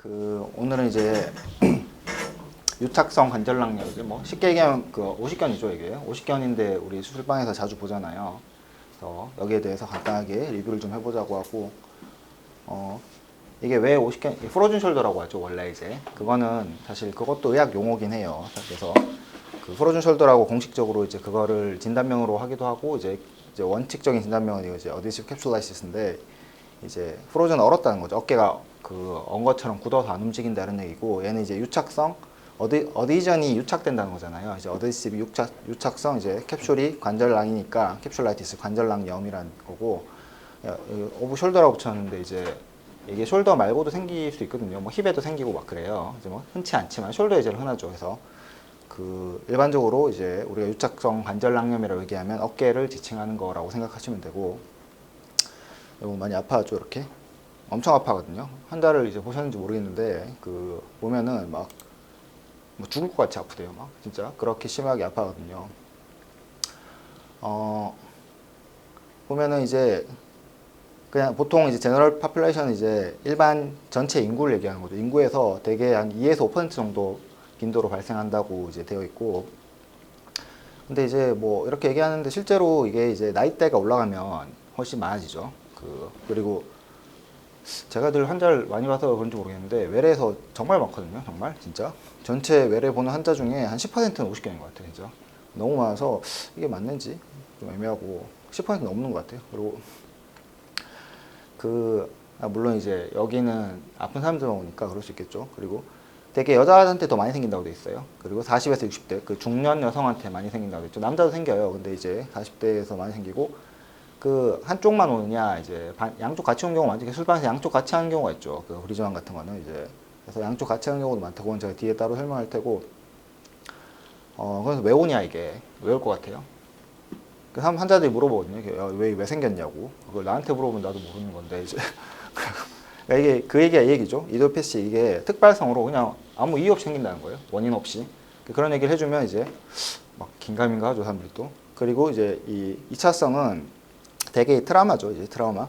오늘은 이제 유착성 관절낭력, 이제 뭐 쉽게 얘기하면 그 오십견이죠. 이게 오십견인데 우리 수술방에서 자주 보잖아요. 그래서 여기에 대해서 간단하게 리뷰를 좀 해보자고 하고, 이게 왜 오십견, 프로즌 숄더라고 하죠. 원래 이제 그거는 사실 그것도 의학 용어긴 해요. 그래서 그 프로즌 숄더라고 공식적으로 이제 그거를 진단명으로 하기도 하고, 이제 원칙적인 진단명은 이제 어디시브 캡슐라이시스인데, 이제 프로즌 얼었다는 거죠. 어깨가 언 것처럼 굳어서 안 움직인다 이런 얘기고, 얘는 이제 유착성 어디전이 유착된다는 거잖아요. 이제 어드시브 유착성, 이제 캡슐이 관절낭이니까 캡슐라이티스 관절낭염이라는 거고, 오브 숄더라고 붙였는데 이제 이게 숄더 말고도 생길 수 있거든요. 뭐 힙에도 생기고 막 그래요. 이제 뭐 흔치 않지만 숄더에 제일 흔하죠. 그래서 일반적으로 이제 우리가 유착성 관절낭염이라고 얘기하면 어깨를 지칭하는 거라고 생각하시면 되고, 이거 많이 아파하죠. 이렇게 엄청 아파하거든요. 환자를 이제 보셨는지 모르겠는데 보면은 막 뭐 죽을 것 같이 아프대요. 막 진짜 그렇게 심하게 아파하거든요. 보면은 이제 그냥 보통 이제 제너럴 파퓰레이션, 이제 일반 전체 인구를 얘기하는 거죠. 인구에서 대개 한 2에서 5% 정도 빈도로 발생한다고 이제 되어 있고, 근데 이제 뭐 이렇게 얘기하는데 실제로 이게 이제 나이대가 올라가면 훨씬 많아지죠. 그리고 제가 늘 환자를 많이 봐서 그런지 모르겠는데 외래에서 정말 많거든요. 정말 진짜 전체 외래 보는 환자 중에 한 10%는 오십견인 것 같아요. 진짜 너무 많아서 이게 맞는지 좀 애매하고, 10% 넘는 것 같아요. 그리고 물론 이제 여기는 아픈 사람들만 오니까 그럴 수 있겠죠. 그리고 되게 여자한테 더 많이 생긴다고 돼 있어요. 그리고 40에서 60대 그 중년 여성한테 많이 생긴다고 돼 있죠. 남자도 생겨요. 근데 이제 40대에서 많이 생기고, 한쪽만 오느냐, 이제 양쪽 같이 온 경우 많죠. 술방에서 양쪽 같이 하는 경우가 있죠. 브리즈만 같은 거는 이제, 그래서 양쪽 같이 하는 경우도 많다고, 그건 제가 뒤에 따로 설명할 테고. 그래서 왜 오냐, 이게 왜 올 것 같아요? 환자들이 물어보거든요. 왜 생겼냐고. 그걸 나한테 물어보면 나도 모르는 건데 이제. 그러니까 이게 그 얘기가 이 얘기죠. 이디오패시, 이게 특발성으로 그냥 아무 이유 없이 생긴다는 거예요. 원인 없이. 그런 얘기를 해주면 이제 막 긴가민가 하죠, 사람들이 또. 그리고 이제 이 2차성은 되게 트라우마죠. 이제 트라우마.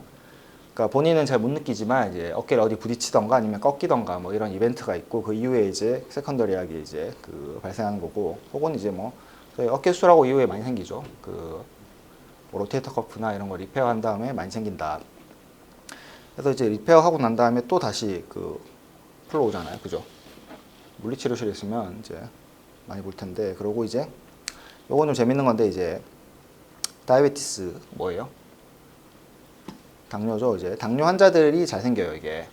그러니까 본인은 잘 못 느끼지만 이제 어깨를 어디 부딪히던가 아니면 꺾이던가 뭐 이런 이벤트가 있고, 그 이후에 이제 세컨더리하게 이제 발생하는 거고, 혹은 이제 뭐 어깨 수술하고 이후에 많이 생기죠. 뭐 로테이터 커프나 이런 거 리페어한 다음에 많이 생긴다. 그래서 이제 리페어하고 난 다음에 또 다시 풀로 오잖아요. 그죠? 물리치료실에 있으면 이제 많이 볼 텐데, 그러고 이제 요건 좀 재밌는 건데, 이제 다이아베티스 뭐예요? 당뇨죠. 이제 당뇨 환자들이 잘 생겨요, 이게.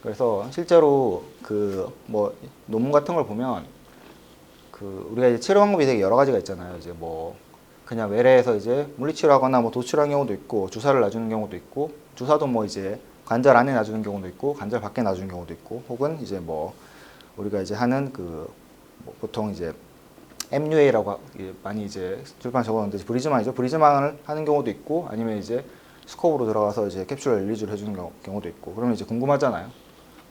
그래서 실제로 뭐 논문 같은 걸 보면 우리가 이제 치료 방법이 되게 여러 가지가 있잖아요. 이제 뭐 그냥 외래에서 이제 물리치료하거나 뭐 도치료하는 경우도 있고, 주사를 놔주는 경우도 있고, 주사도 뭐 이제 관절 안에 놔주는 경우도 있고, 관절 밖에 놔주는 경우도 있고, 혹은 이제 뭐 우리가 이제 하는 뭐 보통 이제 MUA라고 많이 이제 출판 적었는데 브리즈만이죠. 브리즈만을 하는 경우도 있고, 아니면 이제 스코프로 들어가서 이제 캡슐 릴리즈를 해주는 경우도 있고. 그러면 이제 궁금하잖아요.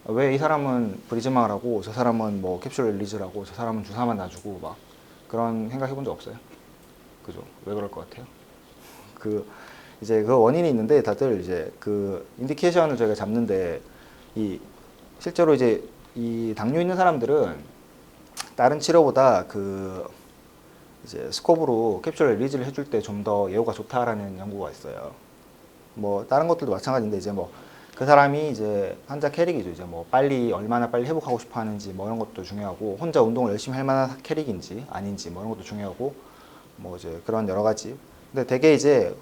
왜 이 사람은 브리즈만을 하고 저 사람은 뭐 캡슐 릴리즈를 하고 저 사람은 주사만 놔주고, 막 그런 생각 해본 적 없어요? 그죠? 왜 그럴 것 같아요? 이제 원인이 있는데, 다들 이제 인디케이션을 저희가 잡는데, 실제로 이제 이 당뇨 있는 사람들은 다른 치료보다 이제 스코프로 캡슐 릴리즈를 해줄 때 좀 더 예후가 좋다라는 연구가 있어요. 뭐 다른 것들도 마찬가지인데, 이제 뭐 그 사람이 이제 환자 캐릭이죠. 이제 뭐 얼마나 빨리 회복하고 싶어 하는지 뭐 이런 것도 중요하고, 혼자 운동을 열심히 할 만한 캐릭인지 아닌지 뭐 이런 것도 중요하고, 뭐 이제 그런 여러 가지. 근데 되게 이제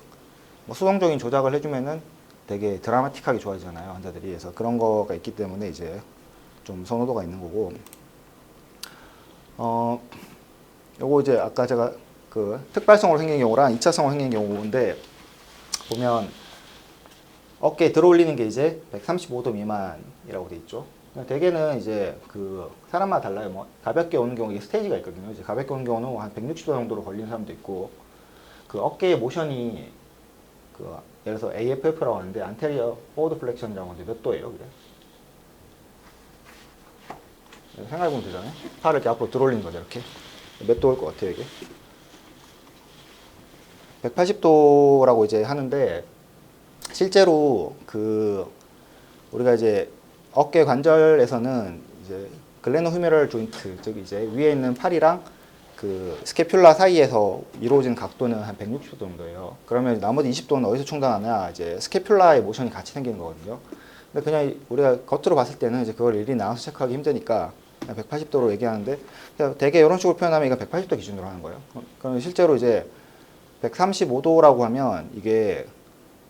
뭐 수동적인 조작을 해주면은 되게 드라마틱하게 좋아지잖아요, 환자들이. 그래서 그런 거가 있기 때문에 이제 좀 선호도가 있는 거고. 요거 이제 아까 제가 특발성으로 생긴 경우랑 2차성으로 생긴 경우인데, 보면 어깨에 들어올리는 게 이제 135도 미만이라고 돼 있죠. 대개는 이제 사람마다 달라요. 뭐 가볍게 오는 경우, 이게 스테이지가 있거든요. 이제 가볍게 오는 경우는 한 160도 정도로 걸리는 사람도 있고, 어깨의 모션이 예를 들어서 AFF라고 하는데, 안테리어 포워드 플렉션이라고 하는데 몇 도예요, 그래? 생각해보면 되잖아요. 팔을 이렇게 앞으로 들어올리는 거죠, 이렇게. 몇 도일 것 같아요, 이게? 180도라고 이제 하는데, 실제로 우리가 이제 어깨 관절에서는 이제 글레노후메럴 조인트, 즉 이제 위에 있는 팔이랑 그 스캐퓰라 사이에서 이루어지는 각도는 한 160도 정도예요. 그러면 나머지 20도는 어디서 충당하냐? 이제 스캐퓰라의 모션이 같이 생기는 거거든요. 근데 그냥 우리가 겉으로 봤을 때는 이제 그걸 일일이 나눠서 체크하기 힘드니까 그냥 180도로 얘기하는데 되게 이런 식으로 표현하면 이거 180도 기준으로 하는 거예요. 그럼 실제로 이제 135도라고 하면 이게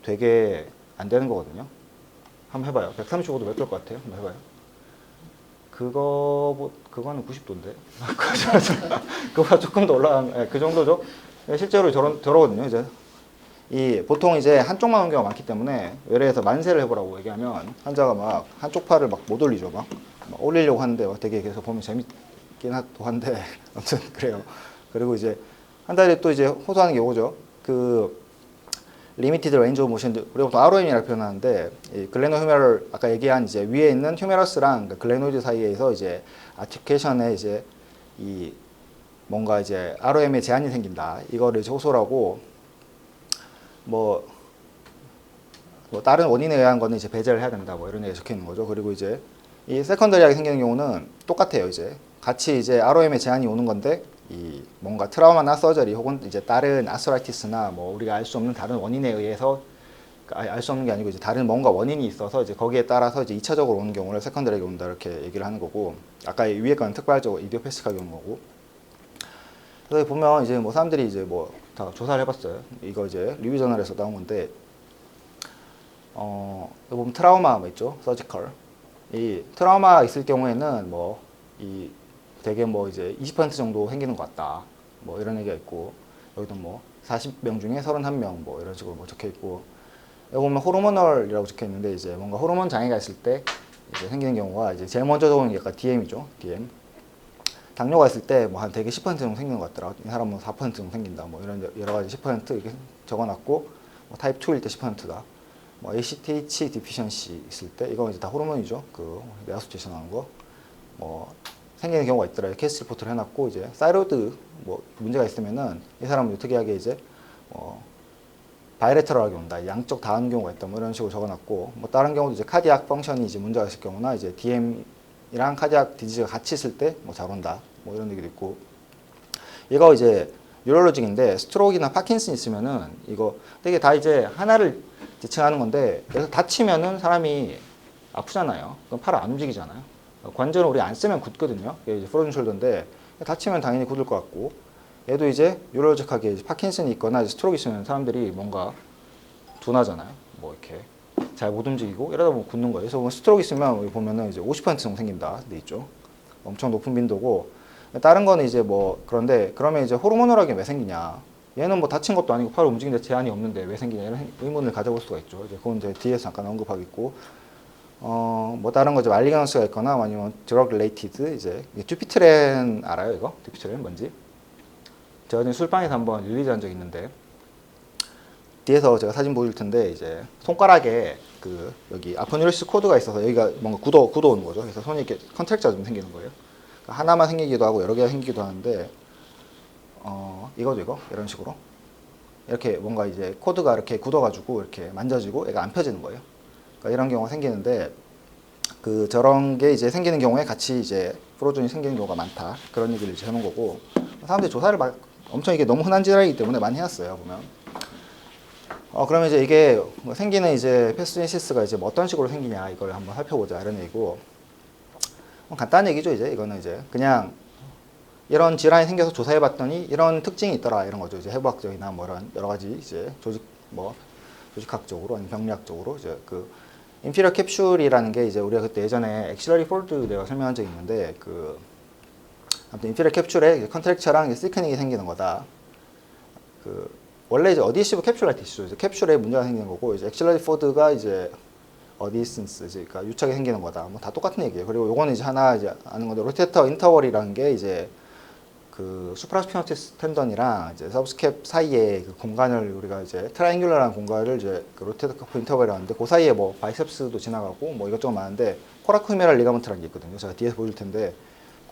되게 안 되는 거거든요. 한번 해봐요. 135도 몇 도일 것 같아요? 한번 해봐요. 그거는 90도인데. 그거보다 조금 더 올라간, 네, 그 정도죠. 실제로 저러거든요. 이제 보통 이제 한쪽만 오는 경우가 많기 때문에 외래에서 만세를 해보라고 얘기하면 환자가 막 한쪽 팔을 막 못 올리죠. 막 올리려고 하는데 되게 계속 보면 재밌긴 한데 아무튼 그래요. 그리고 이제 한 달에 또 이제 호소하는 게 이거죠. 그 리미티드 레인지 오브 모션, 우리가 보통 ROM이라고 표현하는데 이 글레노후메럴 아까 얘기한 이제 위에 있는 휴메러스랑 글레노이드 사이에서 이제 아티큐레이션에 이제 이 뭔가 이제 ROM에 제한이 생긴다. 이거를 이제 호소라고 뭐 다른 원인에 의한 거는 이제 배제를 해야 된다. 뭐 이런 얘기 적혀 있는 거죠. 그리고 이제 이 세컨더리하게 생기는 경우는 똑같아요. 이제 같이 이제 ROM에 제한이 오는 건데 이 뭔가 트라우마나 서저리 혹은 이제 다른 아스라이티스나 뭐 우리가 알 수 없는 다른 원인에 의해서 알 수 없는 게 아니고 이제 다른 뭔가 원인이 있어서 이제 거기에 따라서 이제 2차적으로 오는 경우를 세컨더리하게 온다 이렇게 얘기를 하는 거고 아까 위에 거는 특발적으로 이디오패시하게 오는 거고 그래서 보면 이제 뭐 사람들이 이제 뭐 다 조사를 해봤어요. 이거 이제 리뷰 저널에서 나온 건데 이거 보면 트라우마 뭐 있죠, 서지컬. 이 트라우마 있을 경우에는 뭐 이 되게 뭐 이제 20% 정도 생기는 것 같다. 뭐 이런 얘기가 있고 여기도 뭐 40명 중에 31명 뭐 이런 식으로 뭐 적혀 있고 여기 보면 호르모널이라고 적혀 있는데 이제 뭔가 호르몬 장애가 있을 때 이제 생기는 경우가 이제 제일 먼저 적은 게 약간 DM이죠, DM. 당뇨가 있을 때 뭐 한 되게 10% 정도 생기는 것 같더라. 이 사람은 4% 정도 생긴다. 뭐 이런 여러 가지 10% 이렇게 적어놨고 뭐 타입 2일 때 10%다. 뭐 ACTH 디피션시 있을 때 이거 이제 다 호르몬이죠. 그 메아소체이션 하는 거. 뭐 생기는 경우가 있더라. 케이스 리포트를 해놨고 이제 사이로이드 뭐 문제가 있으면은 이 사람은 특이하게 이제 바이레터럴하게 온다. 양쪽 다 하는 경우가 있다. 뭐 이런 식으로 적어놨고 뭐 다른 경우도 이제 카디악 펑션이 이제 문제가 있을 경우나 이제 DM이랑 카디악 디지즈가 같이 있을 때 뭐 잘 온다. 뭐 이런 얘기도 있고 이거 이제 뉴럴로직인데 스트로크나 파킨슨 있으면은 이거 되게 다 이제 하나를 지칭하는 건데 그래서 다치면은 사람이 아프잖아요. 그럼 팔을 안 움직이잖아요. 관절은 우리 안 쓰면 굳거든요. 이게 이제 프로즌 숄더인데 다치면 당연히 굳을 것 같고 얘도 이제 뉴럴로직하게 파킨슨이 있거나 스트로크 있으면 사람들이 뭔가 둔하잖아요. 뭐 이렇게 잘 못 움직이고 이러다 보면 굳는 거예요. 그래서 스트로크 있으면 여기 보면은 이제 50% 정도 생긴다. 돼 있죠. 엄청 높은 빈도고 다른 거는 이제 뭐 그런데 그러면 이제 호르모널하게 왜 생기냐? 얘는 뭐 다친 것도 아니고 팔을 움직이는데 제한이 없는데 왜 생기냐 이런 의문을 가져볼 수가 있죠. 이제 그건 이제 뒤에서 잠깐 언급하겠고 뭐 다른 거 이제 말리가넌스가 있거나 아니면 드럭 릴레이티드 이제 듀피트렌 알아요 이거? 듀피트렌 뭔지? 제가 지금 술방에서 한번 릴리즈한 적 있는데 뒤에서 제가 사진 보여줄 텐데 이제 손가락에 그 여기 아포뉴리시스 코드가 있어서 여기가 뭔가 굳어 오는 거죠. 그래서 손이 이렇게 컨트랙처가 좀 생기는 거예요. 하나만 생기기도 하고 여러 개가 생기기도 하는데 이거죠 이거 이런 식으로 이렇게 뭔가 이제 코드가 이렇게 굳어가지고 이렇게 만져지고 얘가 안 펴지는 거예요. 그러니까 이런 경우가 생기는데 그 저런 게 이제 생기는 경우에 같이 이제 프로존이 생기는 경우가 많다 그런 얘기를 이제 해놓은 거고 사람들이 조사를 막 엄청 이게 너무 흔한 질환이기 때문에 많이 해놨어요 보면. 그러면 이제 이게 뭐 생기는 이제 패스토제니시스가 이제 뭐 어떤 식으로 생기냐 이걸 한번 살펴보자 이런 얘기고 간단한 얘기죠 이제 이거는 이제 그냥 이런 질환이 생겨서 조사해봤더니 이런 특징이 있더라 이런 거죠 이제 해부학적이나 뭐 이런 여러 가지 이제 조직학적으로 아니면 병리학적으로 이제 그 인피리어 캡슐이라는 게 이제 우리가 그때 예전에 엑실러리 폴드 내가 설명한 적이 있는데 그 아무튼 인피리어 캡슐에 컨트랙처랑 시크닝이 생기는 거다. 그 원래 이제 어디시브 캡슐라이티스죠. 이제 캡슐에 문제가 생기는 거고 이제 엑실러리 폴드가 이제 어디센스, 그러니까 유착이 생기는 거다. 뭐 다 똑같은 얘기예요. 그리고 요거는 이제 하나 이제 아는 건데 로테터 인터벌이라는 게 이제 그 수프라스피너티스 텐던이랑 이제 서브스캡 사이에 그 공간을 우리가 이제 트라이앵귤러라는 공간을 이제 그 로테터 커프 인터벌이라는데 그 사이에 뭐 바이셉스도 지나가고 뭐 이것저것 많은데 코라코히메랄 리가먼트라는 게 있거든요. 제가 뒤에서 보여줄 텐데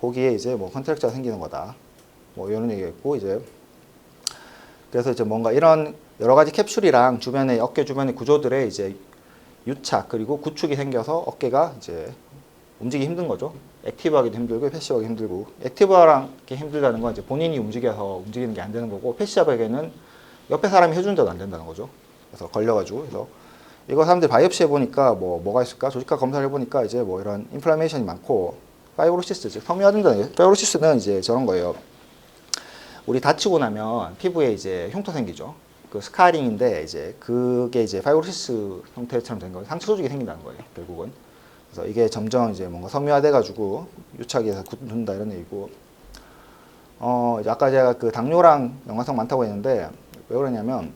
거기에 이제 뭐 컨트랙처가 생기는 거다. 뭐 이런 얘기가 있고 이제 그래서 이제 뭔가 이런 여러 가지 캡슐이랑 주변의 어깨 주변의 구조들의 이제 유착 그리고 구축이 생겨서 어깨가 이제 움직이기 힘든 거죠. 액티브하기도 힘들고 패시브하기 힘들고, 액티브하게 힘들다는 건 이제 본인이 움직여서 움직이는 게 안 되는 거고, 패시브하게는 옆에 사람이 해준다도 안 된다는 거죠. 그래서 걸려가지고, 그래서 이거 사람들이 바이옵시 해보니까 뭐가 있을까? 조직학 검사를 해보니까 이제 뭐 이런 인플라메이션이 많고, 파이브로시스, 즉 섬유화된다는, 파이브로시스는 이제 저런 거예요. 우리 다치고 나면 피부에 이제 흉터 생기죠. 그 스카링인데 이제 그게 이제 파이브로시스 형태처럼 된 거예요. 상처 조직이 생긴다는 거예요, 결국은. 그래서 이게 점점 이제 뭔가 섬유화돼가지고 유착해서 굳는다 이런 얘기고. 이제 아까 제가 그 당뇨랑 연관성 많다고 했는데 왜 그러냐면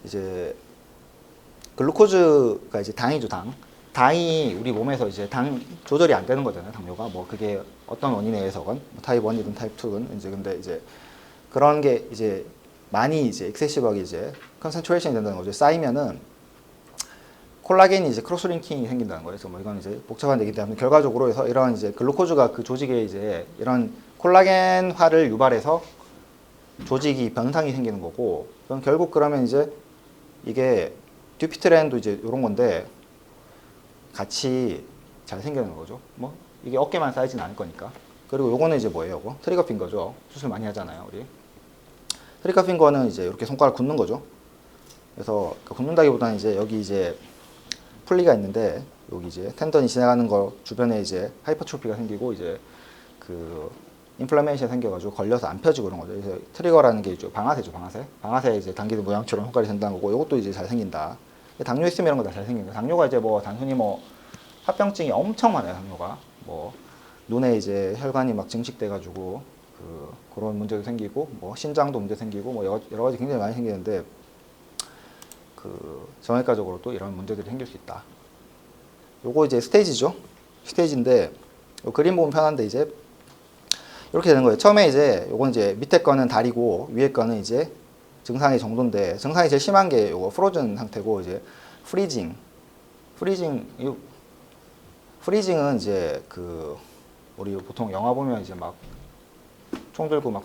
이제 글루코즈가 이제 당이죠, 당. 당이 우리 몸에서 이제 당 조절이 안 되는 거잖아요, 당뇨가. 뭐 그게 어떤 원인에 의해서건, 뭐 타입 1이든 타입 2든 이제 근데 이제 그런 게 이제 많이 이제 액세시브하게 이제 컨센트레이션이 된다는 거죠. 쌓이면은 콜라겐이 이제 크로스링킹이 생긴다는 거예요. 그래서 뭐 이건 이제 복잡한 얘기인데 아무튼 결과적으로 해서 이런 이제 글루코즈가 그 조직에 이제 이런 콜라겐화를 유발해서 조직이 변상이 생기는 거고, 그럼 결국 그러면 이제 이게 듀피트렌도 이제 이런 건데 같이 잘 생기는 거죠. 뭐 이게 어깨만 쌓이진 않을 거니까. 그리고 요거는 이제 뭐예요? 요거 트리거 핑거죠. 수술 많이 하잖아요, 우리. 트리거 핑거는 이제 이렇게 손가락 굳는 거죠. 그래서 굳는다기보다는 이제 여기 이제 풀리가 있는데 여기 이제 텐던이 지나가는 거 주변에 이제 하이퍼트로피가 생기고 이제 그 인플라메이션 생겨가지고 걸려서 안 펴지고 그런 거죠. 그래서 트리거라는 게 있죠. 방아쇠죠, 방아쇠. 방아쇠 이제 당기는 모양처럼 손가락이 된다는 거고, 이것도 이제 잘 생긴다. 당뇨 있으면 이런 거 다 잘 생긴다. 당뇨가 이제 뭐 단순히 뭐 합병증이 엄청 많아요, 당뇨가. 뭐 눈에 이제 혈관이 막 증식돼가지고 그런 문제도 생기고, 뭐 신장도 문제 생기고, 뭐 여러 가지 굉장히 많이 생기는데 그 정외과적으로 또 이런 문제들이 생길 수 있다. 요거 이제 스테이지죠. 스테이지인데 요 그림 보면 편한데 이제 이렇게 되는 거예요. 처음에 이제 요건 이제 밑에 거는 다리고 위에 거는 이제 증상의 정도인데, 증상이 제일 심한 게 요거 프로즌 상태고, 이제 프리징은 이제 그 우리 보통 영화 보면 이제 막 총 들고 막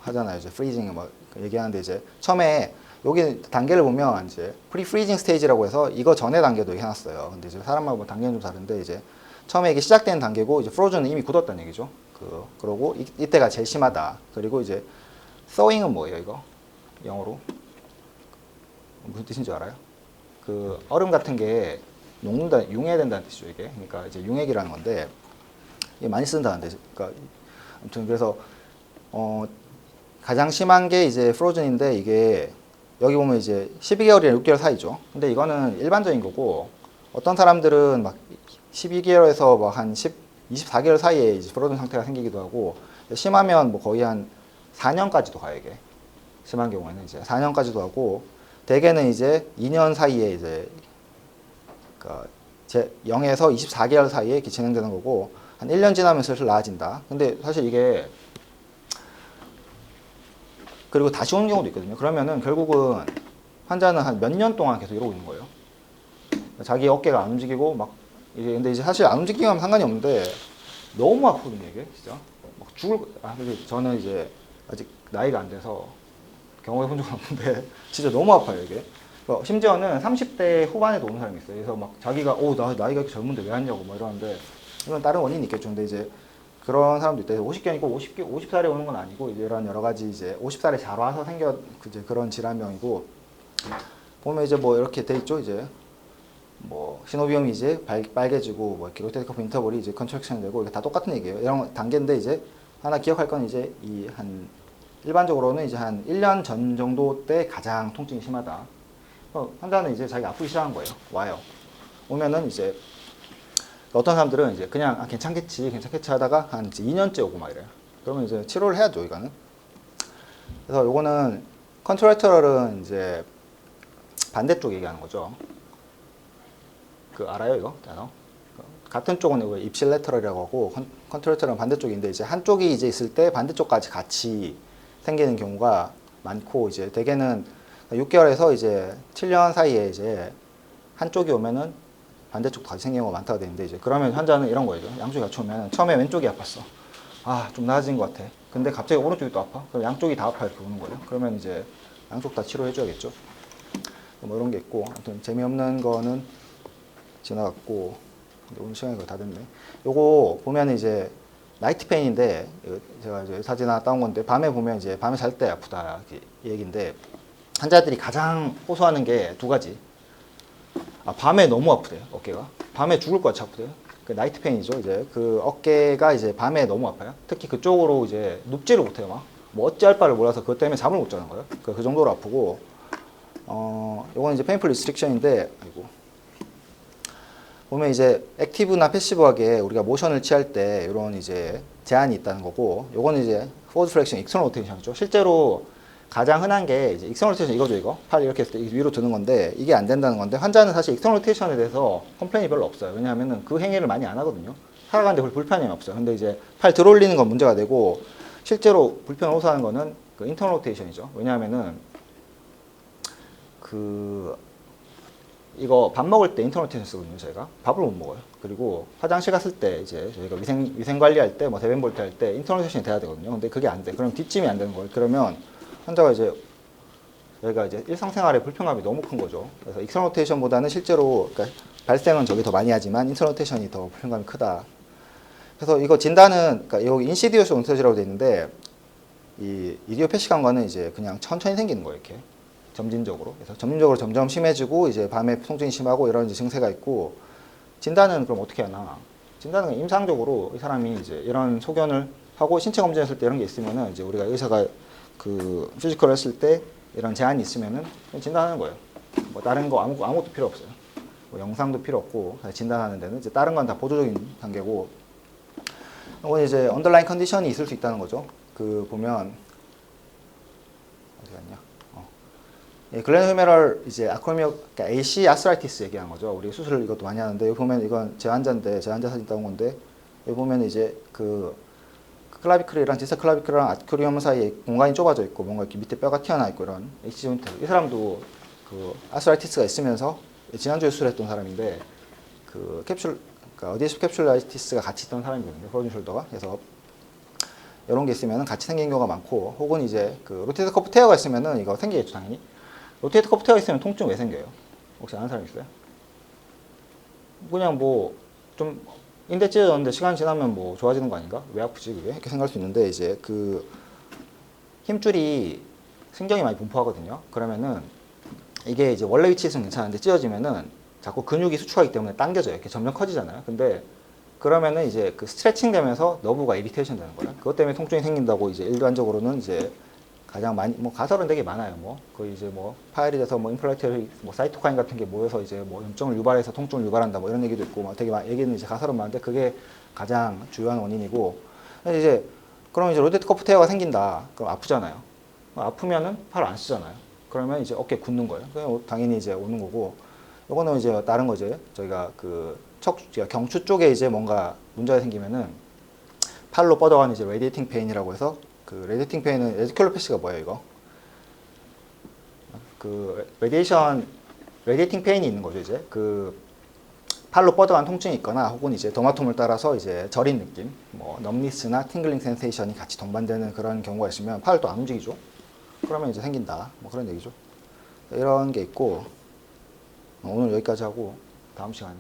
하잖아요. 이제 프리징 막 얘기하는데 이제 처음에 여기 단계를 보면 이제 프리프리징 스테이지라고 해서 이거 전에 단계도 해놨어요. 근데 이제 사람마다 뭐 단계는 좀 다른데 이제 처음에 이게 시작되는 단계고, 이제 프로즌은 이미 굳었다는 얘기죠. 그러고 이때가 제일 심하다. 그리고 이제 thawing은 뭐예요, 이거? 영어로 무슨 뜻인 줄 알아요? 그 얼음 같은 게 녹는다, 융해된다는 뜻이죠, 이게. 그러니까 이제 융액이라는 건데 이게 많이 쓴다는데, 그러니까 아무튼 그래서 가장 심한 게 이제 프로즌인데, 이게 여기 보면 이제 12개월이랑 6개월 사이죠. 근데 이거는 일반적인 거고, 어떤 사람들은 막 12개월에서 막 한 24개월 사이에 이제 프로즌 상태가 생기기도 하고, 심하면 뭐 거의 한 4년까지도 가요, 이게. 심한 경우에는 이제 4년까지도 하고, 대개는 이제 2년 사이에 이제 그러니까 0에서 24개월 사이에 이렇게 진행되는 거고, 한 1년 지나면 슬슬 나아진다. 근데 사실 이게 그리고 다시 오는 경우도 있거든요. 그러면은 결국은 환자는 한 몇 년 동안 계속 이러고 있는 거예요. 자기 어깨가 안 움직이고 막 이게, 근데 이제 사실 안 움직이면 상관이 없는데 너무 아프거든요, 이게 진짜. 막 근데 저는 이제 아직 나이가 안 돼서 경험해 본 적은 없는데 진짜 너무 아파요, 이게. 심지어는 30대 후반에도 오는 사람이 있어요. 그래서 막 자기가 나 나이가 이렇게 젊은데 왜 왔냐고 막 이러는데, 이건 다른 원인이 있겠죠. 근데 이제 그런 사람도 있다. 50견이고 50살에 오는 건 아니고, 이제 이런 여러 가지 이제 50살에 잘 와서 이제 그런 질환명이고, 보면 이제 뭐 이렇게 돼 있죠. 이제 뭐 신호비염이 이제 빨개지고, 뭐 이렇게 로테이크 오프 인터벌이 이제 컨트랙션 되고, 이게 다 똑같은 얘기예요. 이런 단계인데 이제 하나 기억할 건 이제 일반적으로는 이제 한 1년 전 정도 때 가장 통증이 심하다. 환자는 이제 자기가 아프기 시작한 거예요. 와요. 오면은 이제 어떤 사람들은 이제 그냥 괜찮겠지 하다가 한 이제 2년째 오고 막 이래요. 그러면 이제 치료를 해야죠, 이거는. 그래서 요거는 컨트롤터럴은 이제 반대쪽 얘기하는 거죠. 알아요, 이거 단어? 같은 쪽은 입실레터럴이라고 하고, 컨트롤터럴은 반대쪽인데, 이제 한쪽이 이제 있을 때 반대쪽까지 같이 생기는 경우가 많고, 이제 대개는 6개월에서 이제 7년 사이에 이제 한쪽이 오면은 반대쪽도 같이 생기는 경우가 많다고 되는데, 이제 그러면 환자는 이런 거죠. 양쪽이 같이 오면 처음에 왼쪽이 아팠어. 좀 나아진 것 같아. 근데 갑자기 오른쪽이 또 아파. 그럼 양쪽이 다 아파 이렇게 오는 거예요. 그러면 이제 양쪽 다 치료해줘야겠죠. 뭐 이런 게 있고, 아무튼 재미없는 거는 지나갔고, 근데 오늘 시간이 거의 다 됐네. 요거 보면 이제 나이트 페인인데 제가 이제 사진 하나 따온 건데 밤에 보면 이제 밤에 잘 때 아프다 이 얘기인데 환자들이 가장 호소하는 게 두 가지. 밤에 너무 아프대요, 어깨가. 밤에 죽을 것 같이 아프대요. 그 나이트 페인이죠. 이제 그 어깨가 이제 밤에 너무 아파요. 특히 그쪽으로 이제 눕지를 못해요, 막. 뭐 어찌할 바를 몰라서 그것 때문에 잠을 못 자는 거예요. 그 정도로 아프고, 요건 이제 페인풀 리스트릭션인데, 아이고. 보면 이제 액티브나 패시브하게 우리가 모션을 취할 때 이런 이제 제한이 있다는 거고, 요거는 이제 포워드 플렉션, 익스터널 로테이션이죠. 실제로 가장 흔한 게 이제 익스터널 로테이션 이거죠, 이거. 팔 이렇게 했을 때 위로 드는 건데 이게 안 된다는 건데 환자는 사실 익스터널 로테이션에 대해서 컴플레인이 별로 없어요. 왜냐하면은 그 행위를 많이 안 하거든요. 살아가는데 별 불편함이 없어요. 근데 이제 팔 들어 올리는 건 문제가 되고 실제로 불편을 호소하는 거는 그 인터널 로테이션이죠. 왜냐하면은 이거 밥 먹을 때 인터널 로테이션 쓰거든요, 저희가. 밥을 못 먹어요. 그리고 화장실 갔을 때 이제 저희가 위생 관리할 때 뭐 대변 볼 때 할 때 인터널 로테이션이 돼야 되거든요. 근데 그게 안 돼. 그럼 뒷짐이 안 되는 거예요. 그러면 환자가 이제 저희가 이제 일상생활에 불편감이 너무 큰 거죠. 그래서 익스터널 로테이션보다는 실제로 그러니까 발생은 저기 더 많이 하지만 인터널 로테이션이 더 불편감이 크다. 그래서 이거 진단은 그러니까 여기 인시디어스 온서지라고 돼 있는데 이 이디오패시한 거는 이제 그냥 천천히 생기는 거예요, 이렇게 점진적으로. 그래서 점진적으로 점점 심해지고 이제 밤에 통증이 심하고 이런 이제 증세가 있고 진단은 그럼 어떻게 하나? 진단은 임상적으로 이 사람이 이제 이런 소견을 하고 신체 검진했을 때 이런 게 있으면은 이제 우리가 의사가 그 피지컬을 했을 때 이런 제한이 있으면은 진단하는 거예요. 뭐 다른 거 아무것도 필요 없어요. 뭐 영상도 필요 없고 진단하는 데는 이제 다른 건 다 보조적인 단계고. 이건 이제 언더라인 컨디션이 있을 수 있다는 거죠. 그 보면 어디 갔냐? 예, 글렌후메럴 이제 아크로미오 그러니까 AC 아스라이티스 얘기한 거죠. 우리 수술 이것도 많이 하는데 여기 보면 이건 제 환자인데 제 환자 사진 따온 건데 여기 보면 이제 그 클라비클이랑 디스타 클라비클이랑 아크리움 사이에 공간이 좁아져 있고 뭔가 이렇게 밑에 뼈가 튀어나와 있고 이런 H 조인트. 이 사람도 그 아스라이티스가 있으면서 지난주에 수술했던 사람인데 그 캡슐 그러니까 어디에서 캡슐라이티스가 같이 있던 사람이거든요. 프로진 숄더가. 그래서 이런 게 있으면 같이 생긴 경우가 많고 혹은 이제 그 로테이터 커프 테어가 있으면은 이거 생기겠죠, 당연히. 로테이터 커프 테어가 있으면 통증 왜 생겨요? 혹시 아는 사람 있어요? 그냥 뭐 좀 인대 찢어졌는데 시간 지나면 뭐 좋아지는 거 아닌가? 왜 아프지 그게? 이렇게 생각할 수 있는데 이제 그 힘줄이 신경이 많이 분포하거든요. 그러면은 이게 이제 원래 위치에서는 괜찮은데 찢어지면은 자꾸 근육이 수축하기 때문에 당겨져요. 이렇게 점점 커지잖아요. 근데 그러면은 이제 그 스트레칭 되면서 너브가 이리테이션 되는 거예요. 그것 때문에 통증이 생긴다고 이제 일반적으로는 이제 가장 많이 뭐 가설은 되게 많아요. 뭐 거의 이제 뭐 파열이 돼서 뭐 인플라메이터리 뭐 사이토카인 같은 게 모여서 이제 뭐 염증을 유발해서 통증을 유발한다 뭐 이런 얘기도 있고 막 되게 얘기는 이제 가설은 많은데 그게 가장 주요한 원인이고. 이제 그럼 이제 로테이터 커프 테어가 생긴다. 그럼 아프잖아요. 아프면은 팔 안 쓰잖아요. 그러면 이제 어깨 굳는 거예요. 그냥 당연히 이제 오는 거고. 요거는 이제 다른 거죠. 저희가 그 경추 쪽에 이제 뭔가 문제가 생기면은 팔로 뻗어가는 이제 레디에이팅 페인이라고 해서 그 레디에이팅 페인은 레디큘로패시가 뭐예요, 이거? 그 레디에이팅 페인이 있는 거죠, 이제. 그 팔로 뻗어간 통증이 있거나 혹은 이제 도마톰을 따라서 이제 저린 느낌, 뭐 넘니스나 팅글링 센세이션이 같이 동반되는 그런 경우가 있으면 팔을 또 안 움직이죠. 그러면 이제 생긴다. 뭐 그런 얘기죠. 이런 게 있고 오늘 여기까지 하고 다음 시간에